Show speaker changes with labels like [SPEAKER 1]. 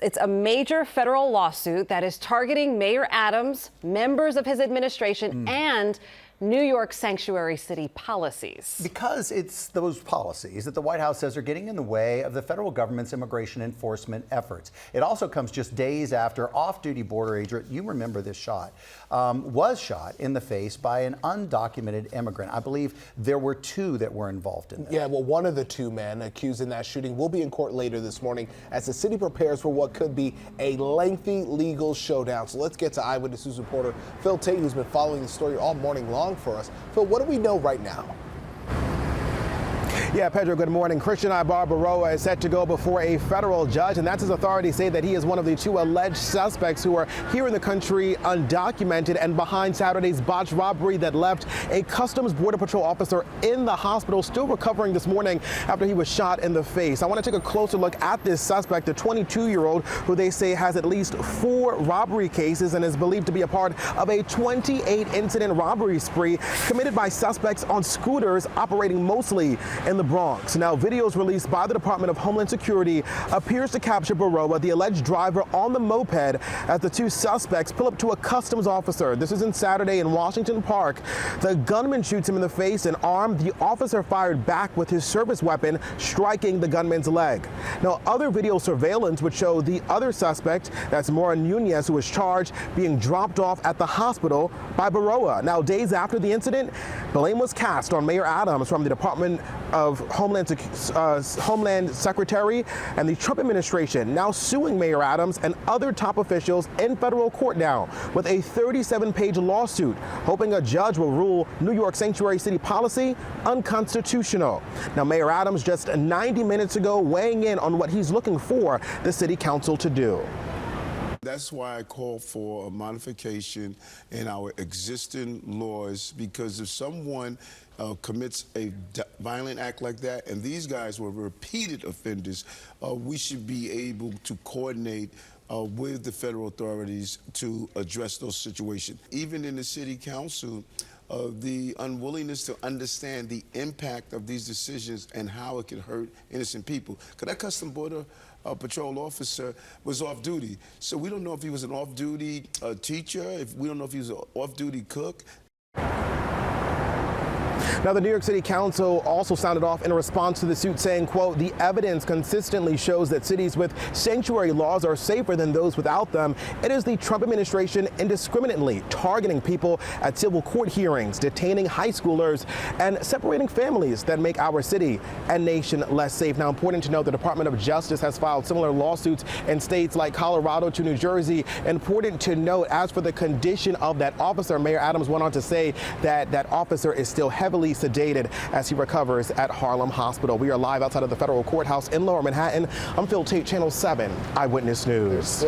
[SPEAKER 1] It's a major federal lawsuit that is targeting Mayor Adams, members of his administration, and New York sanctuary city policies.
[SPEAKER 2] Because it's those policies that the White House says are getting in the way of the federal government's immigration enforcement efforts. It also comes just days after off-duty border agent, you remember this shot, was shot in the face by an undocumented immigrant. I believe there were two that were involved in that.
[SPEAKER 3] Yeah, well, one of the two men accused in that shooting will be in court later this morning as the city prepares for what could be a lengthy legal showdown. So let's get to Eyewitness News reporter Phil Taitt, who's been following the story all morning long for us. Phil, what do we know right now?
[SPEAKER 4] Yeah, Pedro, good morning. Christian Barbaroa is set to go before a federal judge, and that's as authorities say that he is one of the two alleged suspects who are here in the country undocumented and behind Saturday's botched robbery that left a Customs Border Patrol officer in the hospital, still recovering this morning after he was shot in the face. I want to take a closer look at this suspect, a 22-year-old who they say has at least 4 robbery cases and is believed to be a part of a 28-incident robbery spree committed by suspects on scooters operating mostly in the Bronx. Now, videos released by the Department of Homeland Security appears to capture Baroa, the alleged driver, on the moped as the two suspects pull up to a customs officer. This is in Saturday in Washington Park. The gunman shoots him in the face and arm. The officer fired back with his service weapon, striking the gunman's leg. Now, other video surveillance would show the other suspect, that's Maura Nunez, who was charged, being dropped off at the hospital by Baroa. Now, days after the incident, blame was cast on Mayor Adams from the Department of Homeland Secretary and the Trump administration, now suing Mayor Adams and other top officials in federal court now with a 37-page lawsuit, hoping a judge will rule New York sanctuary city policy unconstitutional. Now, Mayor Adams just 90 minutes ago weighing in on what he's looking for the city council to do.
[SPEAKER 5] That's why I call for a modification in our existing laws, because if someone commits a violent act like that, and these guys were repeated offenders, we should be able to coordinate with the federal authorities to address those situations. Even in the city council, the unwillingness to understand the impact of these decisions and how it can hurt innocent people. Because that Customs Border Patrol officer was off duty. So we don't know if he was an off-duty teacher, we don't know if he was an off-duty cook.
[SPEAKER 4] Now, the New York City Council also sounded off in a response to the suit, saying, quote, the evidence consistently shows that cities with sanctuary laws are safer than those without them. It is the Trump administration indiscriminately targeting people at civil court hearings, detaining high schoolers, and separating families that make our city and nation less safe. Now, important to note, the Department of Justice has filed similar lawsuits in states like Colorado to New Jersey. Important to note, as for the condition of that officer, Mayor Adams went on to say that that officer is still heavily sedated as he recovers at Harlem Hospital. We are live outside of the federal courthouse in Lower Manhattan. I'm Phil Taitt, Channel 7 Eyewitness News.